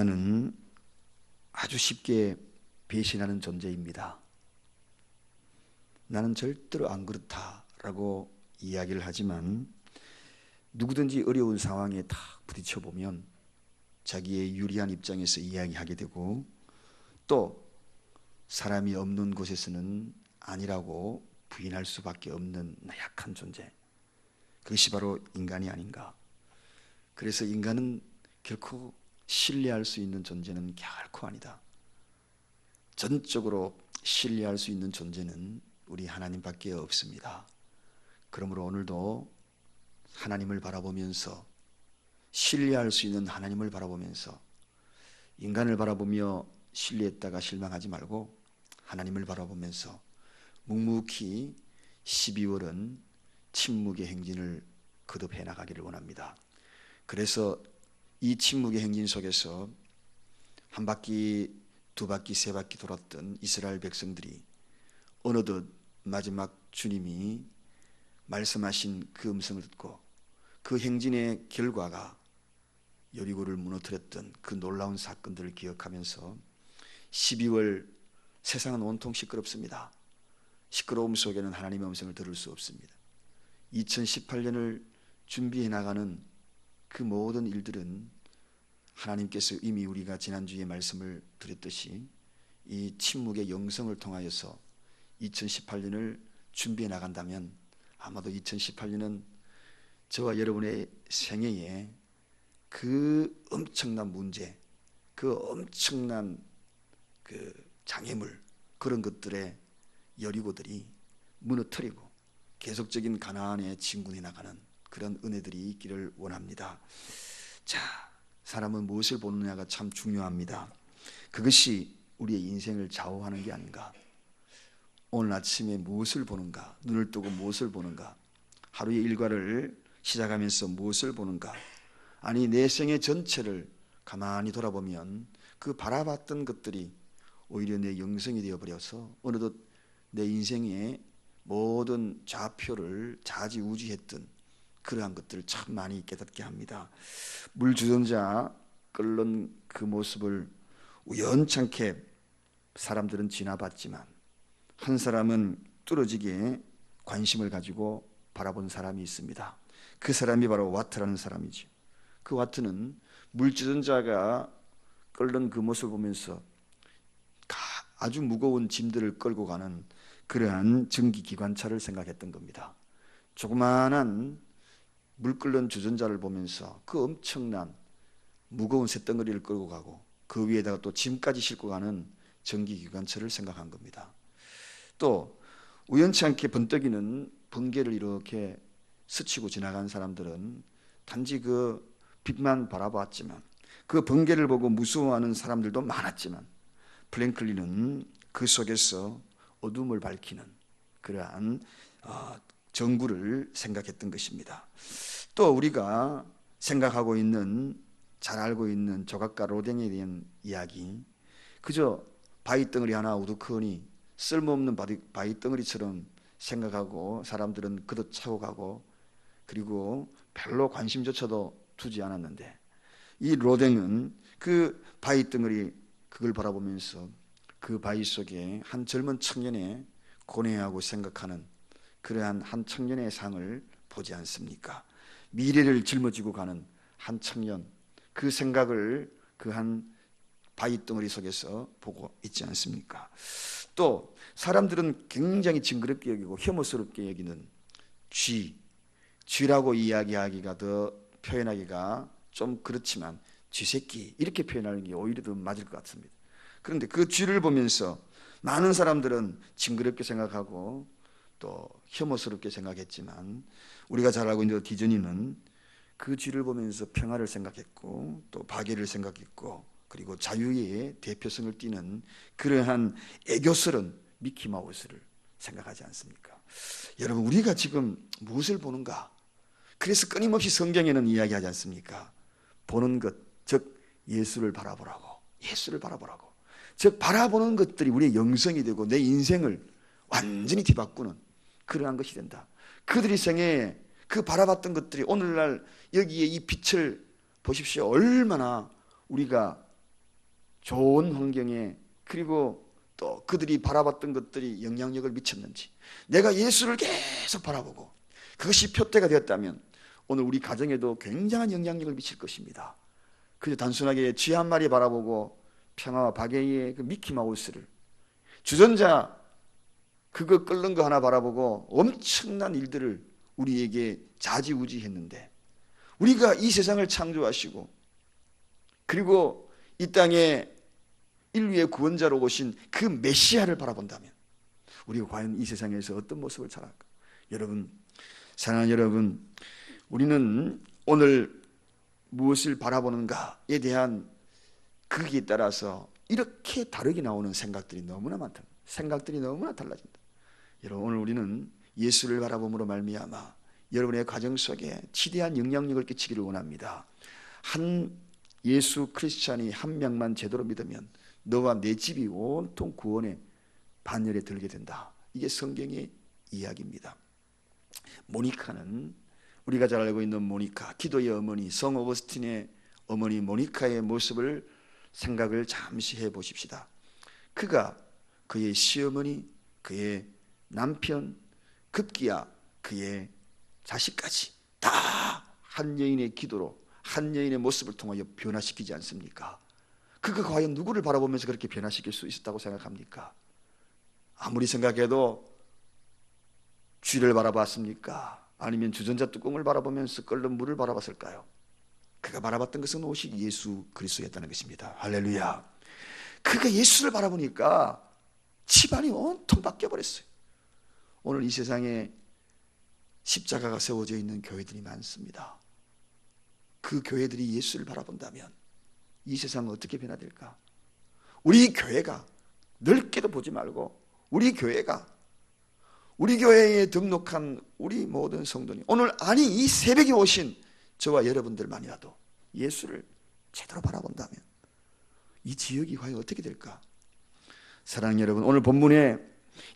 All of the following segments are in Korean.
나는 아주 쉽게 배신하는 존재입니다. 나는 절대로 안 그렇다라고 이야기를 하지만 누구든지 어려운 상황에 딱 부딪혀 보면 자기의 유리한 입장에서 이야기하게 되고 또 사람이 없는 곳에서는 아니라고 부인할 수밖에 없는 나약한 존재, 그것이 바로 인간이 아닌가. 그래서 인간은 결코 신뢰할 수 있는 존재는 결코 아니다. 전적으로 신뢰할 수 있는 존재는 우리 하나님밖에 없습니다. 그러므로 오늘도 하나님을 바라보면서, 신뢰할 수 있는 하나님을 바라보면서, 인간을 바라보며 신뢰했다가 실망하지 말고 하나님을 바라보면서 묵묵히 12월은 침묵의 행진을 거듭해 나가기를 원합니다. 그래서 이 침묵의 행진 속에서 한 바퀴, 두 바퀴, 세 바퀴 돌았던 이스라엘 백성들이 어느덧 마지막 주님이 말씀하신 그 음성을 듣고 그 행진의 결과가 여리고를 무너뜨렸던 그 놀라운 사건들을 기억하면서 12월 세상은 온통 시끄럽습니다. 시끄러움 속에는 하나님의 음성을 들을 수 없습니다. 2018년을 준비해 나가는 그 모든 일들은 하나님께서 이미 우리가 지난주에 말씀을 드렸듯이 이 침묵의 영성을 통하여서 2018년을 준비해 나간다면 아마도 2018년은 저와 여러분의 생애에 그 엄청난 문제, 그 엄청난 그 장애물, 그런 것들의 여리고들이 무너뜨리고 계속적인 가나안에 진군해 나가는 그런 은혜들이 있기를 원합니다. 자, 사람은 무엇을 보느냐가 참 중요합니다. 그것이 우리의 인생을 좌우하는 게 아닌가. 오늘 아침에 무엇을 보는가, 눈을 뜨고 무엇을 보는가, 하루의 일과를 시작하면서 무엇을 보는가, 아니 내 생애 전체를 가만히 돌아보면 그 바라봤던 것들이 오히려 내 영성이 되어버려서 어느덧 내 인생의 모든 좌표를 좌지우지했던 그러한 것들을 참 많이 깨닫게 합니다. 물 주전자 끓는 그 모습을 우연찮게 사람들은 지나봤지만 한 사람은 뚫어지게 관심을 가지고 바라본 사람이 있습니다. 그 사람이 바로 와트라는 사람이죠. 그 와트는 물주전자가 끓는 그 모습을 보면서 아주 무거운 짐들을 끌고 가는 그러한 전기기관차를 생각했던 겁니다. 조그마한 물 끓는 주전자를 보면서 그 엄청난 무거운 쇳덩어리를 끌고 가고 그 위에다가 또 짐까지 싣고 가는 전기기관차를 생각한 겁니다. 또 우연치 않게 번뜩이는 번개를 이렇게 스치고 지나간 사람들은 단지 그 빛만 바라보았지만 그 번개를 보고 무서워하는 사람들도 많았지만 프랭클린은 그 속에서 어둠을 밝히는 그러한 전구를 생각했던 것입니다. 또 우리가 생각하고 있는, 잘 알고 있는 조각가 로댕에 대한 이야기, 그저 바위덩어리 하나 우두커니 쓸모없는 바위덩어리처럼 생각하고 사람들은 걷어차고 가고 그리고 별로 관심조차도 두지 않았는데 이 로댕은 그 바위덩어리 그걸 바라보면서 그 바위 속에 한 젊은 청년의 고뇌하고 생각하는 그러한 한 청년의 상을 보지 않습니까? 미래를 짊어지고 가는 한 청년, 그 생각을 그 한 바위덩어리 속에서 보고 있지 않습니까? 또 사람들은 굉장히 징그럽게 여기고 혐오스럽게 여기는 쥐라고 이야기하기가 더 표현하기가 좀 그렇지만 쥐새끼 이렇게 표현하는 게 오히려 더 맞을 것 같습니다. 그런데 그 쥐를 보면서 많은 사람들은 징그럽게 생각하고 또 혐오스럽게 생각했지만 우리가 잘 알고 있는 디즈니는 그 쥐를 보면서 평화를 생각했고 또 박애를 생각했고 그리고 자유의 대표성을 띠는 그러한 애교스러운 미키마우스를 생각하지 않습니까? 여러분, 우리가 지금 무엇을 보는가? 그래서 끊임없이 성경에는 이야기하지 않습니까? 보는 것, 즉 예수를 바라보라고, 예수를 바라보라고. 즉 바라보는 것들이 우리의 영성이 되고 내 인생을 완전히 뒤바꾸는 그러한 것이 된다. 그들이 생애에 그 바라봤던 것들이 오늘날 여기에 이 빛을 보십시오. 얼마나 우리가 좋은 환경에, 그리고 또 그들이 바라봤던 것들이 영향력을 미쳤는지, 내가 예수를 계속 바라보고 그것이 표대가 되었다면 오늘 우리 가정에도 굉장한 영향력을 미칠 것입니다. 그저 단순하게 쥐 한 마리 바라보고 평화와 박애의 그 미키마우스를, 주전자 그거 끓는 거 하나 바라보고 엄청난 일들을 우리에게 좌지우지했는데, 우리가 이 세상을 창조하시고 그리고 이 땅에 인류의 구원자로 오신 그 메시아를 바라본다면 우리가 과연 이 세상에서 어떤 모습을 살아갈까? 여러분, 사랑하는 여러분, 우리는 오늘 무엇을 바라보는가에 대한 거기에 따라서 이렇게 다르게 나오는 생각들이 너무나 많다. 생각들이 너무나 달라진다. 여러분, 오늘 우리는 예수를 바라봄으로 말미암아 여러분의 가정 속에 지대한 영향력을 끼치기를 원합니다. 한 예수 크리스찬이 한 명만 제대로 믿으면 너와 내 집이 온통 구원의 반열에 들게 된다. 이게 성경의 이야기입니다. 모니카는, 우리가 잘 알고 있는 모니카, 기도의 어머니, 성 어거스틴의 어머니 모니카의 모습을 생각을 잠시 해보십시다. 그가 그의 시어머니, 그의 남편, 급기야 그의 자식까지 다 한 여인의 기도로, 한 여인의 모습을 통하여 변화시키지 않습니까? 그가 과연 누구를 바라보면서 그렇게 변화시킬 수 있었다고 생각합니까? 아무리 생각해도 쥐를 바라봤습니까? 아니면 주전자 뚜껑을 바라보면서 끓는 물을 바라봤을까요? 그가 바라봤던 것은 오직 예수 그리스도였다는 것입니다. 할렐루야. 그가 예수를 바라보니까 집안이 온통 바뀌어버렸어요. 오늘 이 세상에 십자가가 세워져 있는 교회들이 많습니다. 그 교회들이 예수를 바라본다면 이 세상은 어떻게 변화될까? 우리 교회가, 넓게도 보지 말고 우리 교회가, 우리 교회에 등록한 우리 모든 성도님, 오늘 아니 이 새벽에 오신 저와 여러분들만이라도 예수를 제대로 바라본다면 이 지역이 과연 어떻게 될까? 사랑하는 여러분, 오늘 본문에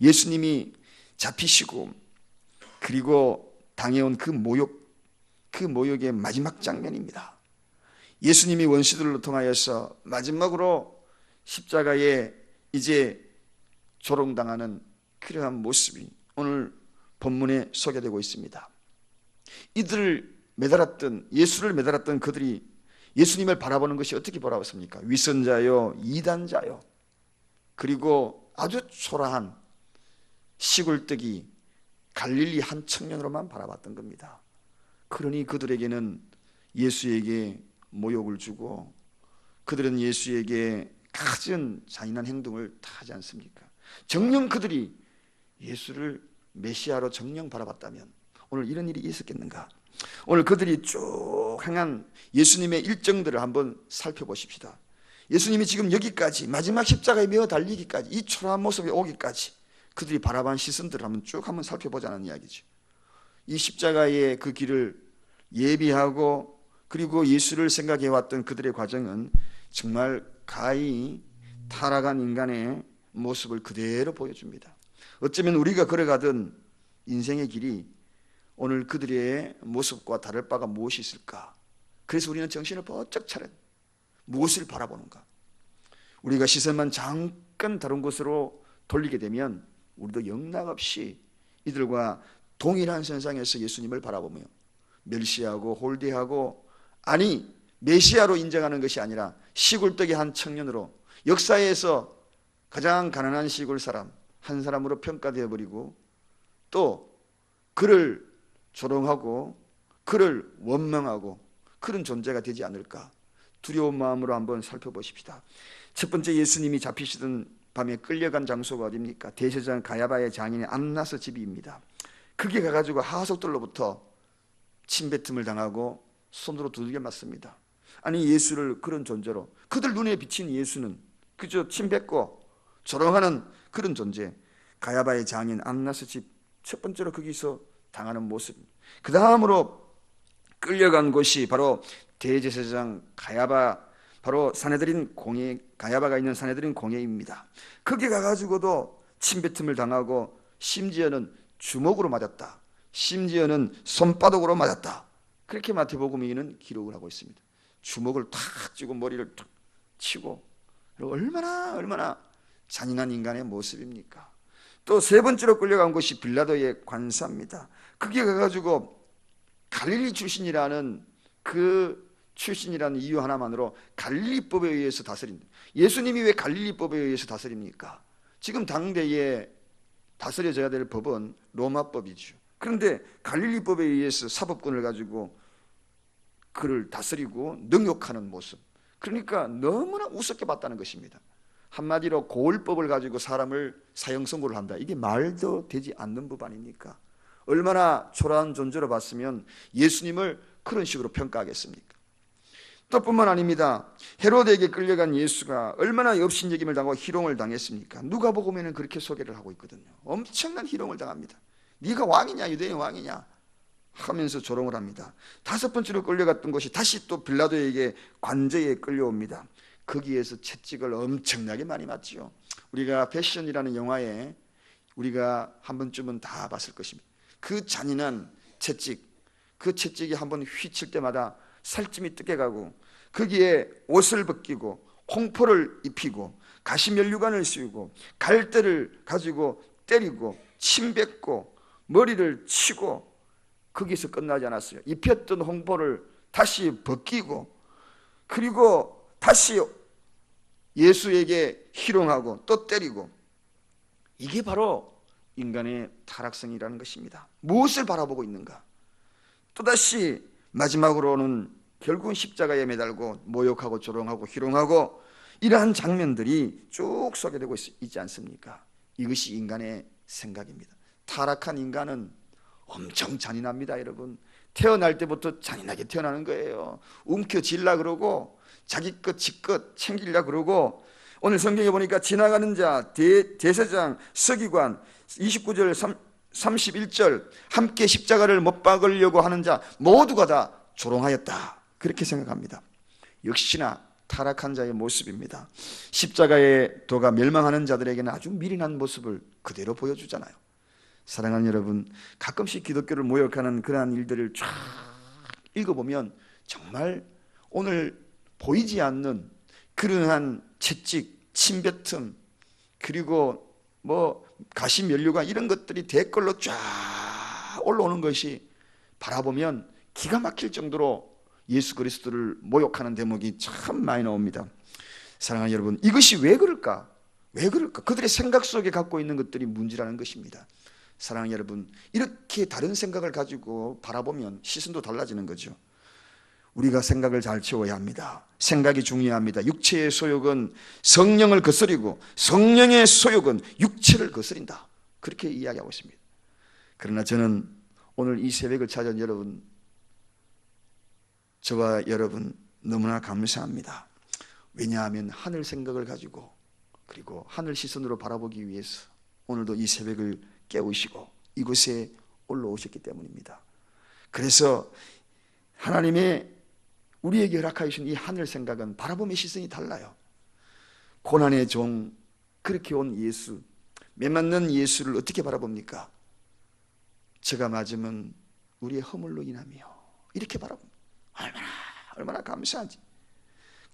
예수님이 잡히시고 그리고 당해온 그 모욕의 마지막 장면입니다. 예수님이 원수들로 통하여서 마지막으로 십자가에 이제 조롱당하는 그러한 모습이 오늘 본문에 소개되고 있습니다. 예수를 매달았던 그들이 예수님을 바라보는 것이 어떻게 바라봤습니까? 위선자요, 이단자요, 그리고 아주 초라한 시골뜨기 갈릴리 한 청년으로만 바라봤던 겁니다. 그러니 그들에게는 예수에게 모욕을 주고 그들은 예수에게 가진 잔인한 행동을 다 하지 않습니까? 정녕 그들이 예수를 메시아로 정녕 바라봤다면 오늘 이런 일이 있었겠는가? 오늘 그들이 쭉 행한 예수님의 일정들을 한번 살펴보십시다. 예수님이 지금 여기까지 마지막 십자가에 매어 달리기까지, 이 초라한 모습에 오기까지 그들이 바라본 시선들을 한번 살펴보자는 이야기죠. 이 십자가의 그 길을 예비하고 그리고 예수를 생각해왔던 그들의 과정은 정말 가히 타락한 인간의 모습을 그대로 보여줍니다. 어쩌면 우리가 걸어가던 인생의 길이 오늘 그들의 모습과 다를 바가 무엇이 있을까? 그래서 우리는 정신을 번쩍 차려 무엇을 바라보는가? 우리가 시선만 잠깐 다른 곳으로 돌리게 되면 우리도 영락없이 이들과 동일한 선상에서 예수님을 바라보며 멸시하고 홀대하고, 아니 메시아로 인정하는 것이 아니라 시골떡의 한 청년으로, 역사에서 가장 가난한 시골 사람 한 사람으로 평가되어 버리고 또 그를 조롱하고 그를 원망하고 그런 존재가 되지 않을까 두려운 마음으로 한번 살펴보십시다. 첫 번째, 예수님이 잡히시던 밤에 끌려간 장소가 어디입니까? 대제사장 가야바의 장인의 안나스 집입니다. 거기 가가지고 하석들로부터 침뱉음을 당하고 손으로 두들겨 맞습니다. 아니 예수를 그런 존재로, 그들 눈에 비친 예수는 그저 침뱉고 조롱하는 그런 존재, 가야바의 장인 안나스 집, 첫 번째로 거기서 당하는 모습. 그 다음으로 끌려간 곳이 바로 대제사장 가야바, 바로 사내들인 공회, 가야바가 있는 사내들인 공회입니다. 거기 가가지고도 침뱉음을 당하고 심지어는 주먹으로 맞았다, 심지어는 손바닥으로 맞았다, 그렇게 마태복음에는 기록을 하고 있습니다. 주먹을 탁 쥐고 머리를 탁 치고 얼마나 잔인한 인간의 모습입니까? 또 세 번째로 끌려간 곳이 빌라도의 관사입니다. 거기 가가지고 갈릴리 출신이라는 이유 하나만으로 갈릴리법에 의해서 다스린다. 예수님이 왜 갈릴리법에 의해서 다스립니까? 지금 당대에 다스려져야 될 법은 로마법이죠. 그런데 갈릴리법에 의해서 사법권을 가지고 그를 다스리고 능욕하는 모습, 그러니까 너무나 우습게 봤다는 것입니다. 한마디로 고을법을 가지고 사람을 사형 선고를 한다. 이게 말도 되지 않는 법 아닙니까? 얼마나 초라한 존재로 봤으면 예수님을 그런 식으로 평가하겠습니까? 또 뿐만 아닙니다. 헤로데에게 끌려간 예수가 얼마나 업신여김을 당하고 희롱을 당했습니까? 누가복음에는 그렇게 소개를 하고 있거든요. 엄청난 희롱을 당합니다. 네가 왕이냐, 유대인 왕이냐 하면서 조롱을 합니다. 다섯 번째로 끌려갔던 곳이 다시 또 빌라도에게 관저에 끌려옵니다. 거기에서 채찍을 엄청나게 많이 맞지요. 우리가 패션이라는 영화에 우리가 한 번쯤은 다 봤을 것입니다. 그 잔인한 채찍, 그 채찍이 한번 휘칠 때마다 살찜이 뜯겨가고 거기에 옷을 벗기고 홍포를 입히고 가시면류관을 씌우고 갈대를 가지고 때리고 침 뱉고 머리를 치고 거기서 끝나지 않았어요. 입혔던 홍포를 다시 벗기고 그리고 다시 예수에게 희롱하고 또 때리고, 이게 바로 인간의 타락성이라는 것입니다. 무엇을 바라보고 있는가? 또다시 마지막으로는 결국은 십자가에 매달고 모욕하고 조롱하고 희롱하고 이러한 장면들이 쭉 소개되고 있지 않습니까? 이것이 인간의 생각입니다. 타락한 인간은 엄청 잔인합니다. 여러분, 태어날 때부터 잔인하게 태어나는 거예요. 움켜쥐려 그러고 자기 것 지껏 챙기려 그러고, 오늘 성경에 보니까 지나가는 자, 대제사장, 서기관 29절 31절 함께 십자가를 못 박으려고 하는 자 모두가 다 조롱하였다, 그렇게 생각합니다. 역시나 타락한 자의 모습입니다. 십자가의 도가 멸망하는 자들에게는 아주 미련한 모습을 그대로 보여주잖아요. 사랑하는 여러분, 가끔씩 기독교를 모욕하는 그러한 일들을 쫙 읽어보면 정말 오늘 보이지 않는 그러한 채찍, 침뱉음, 그리고 가시면류관 이런 것들이 댓글로 쫙 올라오는 것이 바라보면 기가 막힐 정도로 예수 그리스도를 모욕하는 대목이 참 많이 나옵니다. 사랑하는 여러분, 이것이 왜 그럴까? 왜 그럴까? 그들의 생각 속에 갖고 있는 것들이 문제라는 것입니다. 사랑하는 여러분, 이렇게 다른 생각을 가지고 바라보면 시선도 달라지는 거죠. 우리가 생각을 잘 채워야 합니다. 생각이 중요합니다. 육체의 소욕은 성령을 거스리고 성령의 소욕은 육체를 거스린다, 그렇게 이야기하고 있습니다. 그러나 저는 오늘 이 새벽을 찾은 여러분, 저와 여러분 너무나 감사합니다. 왜냐하면 하늘 생각을 가지고 그리고 하늘 시선으로 바라보기 위해서 오늘도 이 새벽을 깨우시고 이곳에 올라오셨기 때문입니다. 그래서 하나님의 우리에게 허락하신 이 하늘 생각은 바라보는 시선이 달라요. 고난의 종, 그렇게 온 예수, 매맞는 예수를 어떻게 바라봅니까? 저가 맞으면 우리의 허물로 인하며, 이렇게 바라봅니다. 얼마나 감사하지.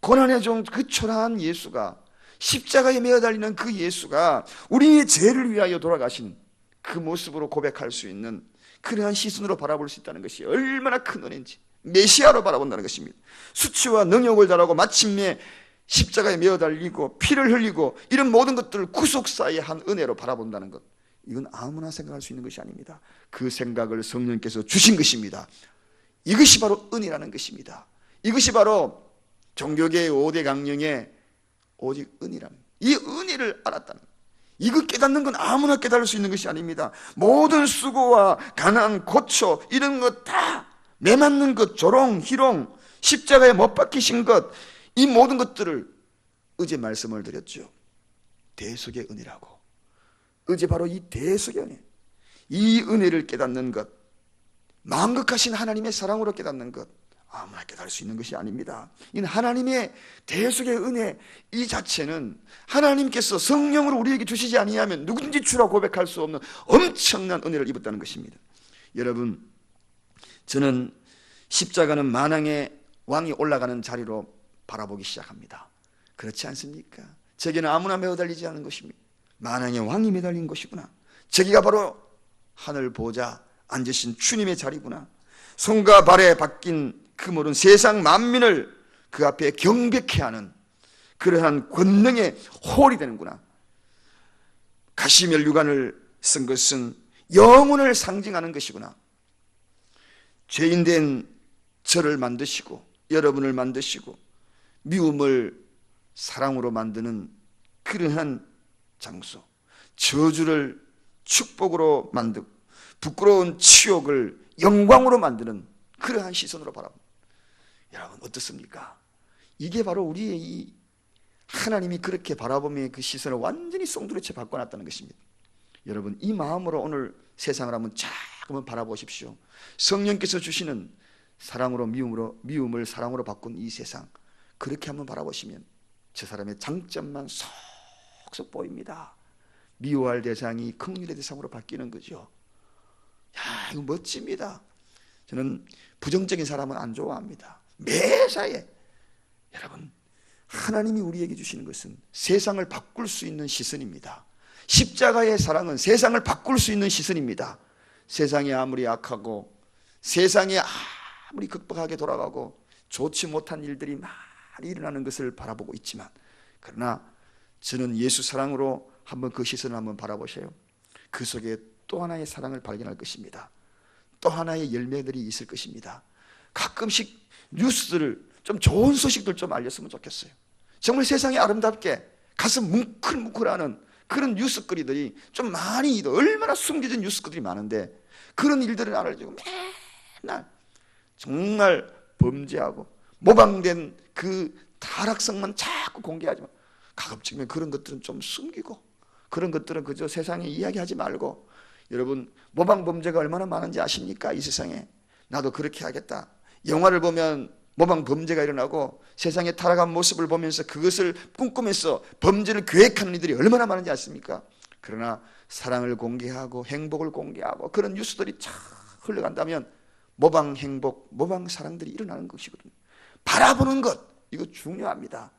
고난의 종, 그 초라한 예수가, 십자가에 매어 달리는 그 예수가 우리의 죄를 위하여 돌아가신 그 모습으로 고백할 수 있는 그러한 시선으로 바라볼 수 있다는 것이 얼마나 큰 은혜인지, 메시아로 바라본다는 것입니다. 수치와 능욕을 당하고 마침내 십자가에 매어 달리고 피를 흘리고 이런 모든 것들을 구속사의 한 은혜로 바라본다는 것, 이건 아무나 생각할 수 있는 것이 아닙니다. 그 생각을 성령께서 주신 것입니다. 이것이 바로 은혜라는 것입니다. 이것이 바로 종교계의 5대 강령의 오직 은혜라는, 이 은혜를 알았다는 것, 이거 깨닫는 건 아무나 깨달을 수 있는 것이 아닙니다. 모든 수고와 가난, 고초 이런 것 다 매맞는 것, 조롱, 희롱, 십자가에 못 박히신 것, 이 모든 것들을 어제 말씀을 드렸죠. 대속의 은혜라고. 어제 바로 이 대속의 은혜, 이 은혜를 깨닫는 것, 만극하신 하나님의 사랑으로 깨닫는 것, 아무나 깨달을 수 있는 것이 아닙니다. 이는 하나님의 대속의 은혜 이 자체는 하나님께서 성령으로 우리에게 주시지 아니하면 누구든지 주라 고백할 수 없는 엄청난 은혜를 입었다는 것입니다. 여러분, 저는 십자가는 만왕의 왕이 올라가는 자리로 바라보기 시작합니다. 그렇지 않습니까? 저기는 아무나 매달리지 않은 것입니다. 만왕의 왕이 매달린 것이구나. 저기가 바로 하늘 보좌 앉으신 주님의 자리구나. 손과 발에 박힌 그물은 세상 만민을 그 앞에 경배케 하는 그러한 권능의 홀이 되는구나. 가시면류관을 쓴 것은 영혼을 상징하는 것이구나. 죄인된 저를 만드시고 여러분을 만드시고 미움을 사랑으로 만드는 그러한 장소, 저주를 축복으로 만들고 부끄러운 치욕을 영광으로 만드는 그러한 시선으로 바라봅니다. 여러분 어떻습니까? 이게 바로 우리의 이 하나님이 그렇게 바라보며 그 시선을 완전히 송두리째 바꿔놨다는 것입니다. 여러분 이 마음으로 오늘 세상을 한번 쫙 한번 바라보십시오. 성령께서 주시는 사랑으로 미움을 사랑으로 바꾼 이 세상, 그렇게 한번 바라보시면 저 사람의 장점만 속속 보입니다. 미워할 대상이 긍휼의 대상으로 바뀌는 거죠. 야, 이거 멋집니다. 저는 부정적인 사람은 안 좋아합니다. 매사에 여러분 하나님이 우리에게 주시는 것은 세상을 바꿀 수 있는 시선입니다. 십자가의 사랑은 세상을 바꿀 수 있는 시선입니다. 세상이 아무리 악하고 세상이 아무리 극박하게 돌아가고 좋지 못한 일들이 많이 일어나는 것을 바라보고 있지만, 그러나 저는 예수 사랑으로 한번 그 시선을 한번 바라보세요. 그 속에 또 하나의 사랑을 발견할 것입니다. 또 하나의 열매들이 있을 것입니다. 가끔씩 뉴스를 좀 좋은 소식들 좀 알렸으면 좋겠어요. 정말 세상에 아름답게 가슴 뭉클뭉클하는 그런 뉴스거리들이 좀 많이, 얼마나 숨겨진 뉴스거리들이 많은데 그런 일들을 알려주고 맨날 정말 범죄하고 모방된 그 타락성만 자꾸 공개하지만, 가급적이면 그런 것들은 좀 숨기고 그런 것들은 그저 세상에 이야기하지 말고, 여러분 모방 범죄가 얼마나 많은지 아십니까? 이 세상에. 나도 그렇게 하겠다. 영화를 보면 모방 범죄가 일어나고 세상의 타락한 모습을 보면서 그것을 꿈꾸면서 범죄를 계획하는 이들이 얼마나 많은지 아십니까? 그러나 사랑을 공개하고 행복을 공개하고 그런 뉴스들이 쫙 흘러간다면 모방 행복, 모방 사랑들이 일어나는 것이거든요. 바라보는 것, 이거 중요합니다.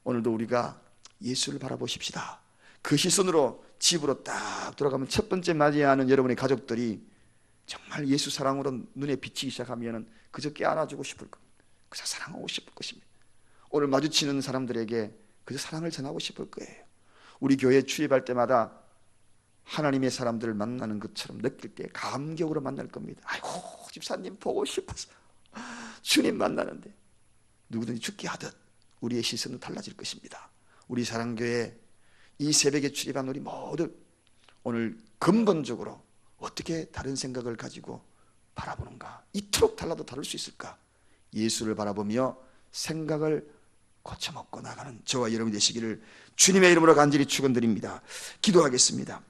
오늘도 우리가 예수를 바라보십시다. 그 시선으로 집으로 딱 돌아가면 첫 번째 맞이하는 여러분의 가족들이 정말 예수 사랑으로 눈에 비치기 시작하면 그저 깨안아주고 싶을 겁니다. 그저 사랑하고 싶을 것입니다. 오늘 마주치는 사람들에게 그저 사랑을 전하고 싶을 거예요. 우리 교회에 출입할 때마다 하나님의 사람들을 만나는 것처럼 느낄 때 감격으로 만날 겁니다. 아이고 집사님 보고 싶어서 주님 만나는데, 누구든지 죽게 하듯 우리의 시선은 달라질 것입니다. 우리 사랑교회 이 새벽에 출입한 우리 모두 오늘 근본적으로 어떻게 다른 생각을 가지고 바라보는가? 이토록 달라도 다를 수 있을까? 예수를 바라보며 생각을 고쳐먹고 나가는 저와 여러분이 되시기를 주님의 이름으로 간절히 축원드립니다. 기도하겠습니다.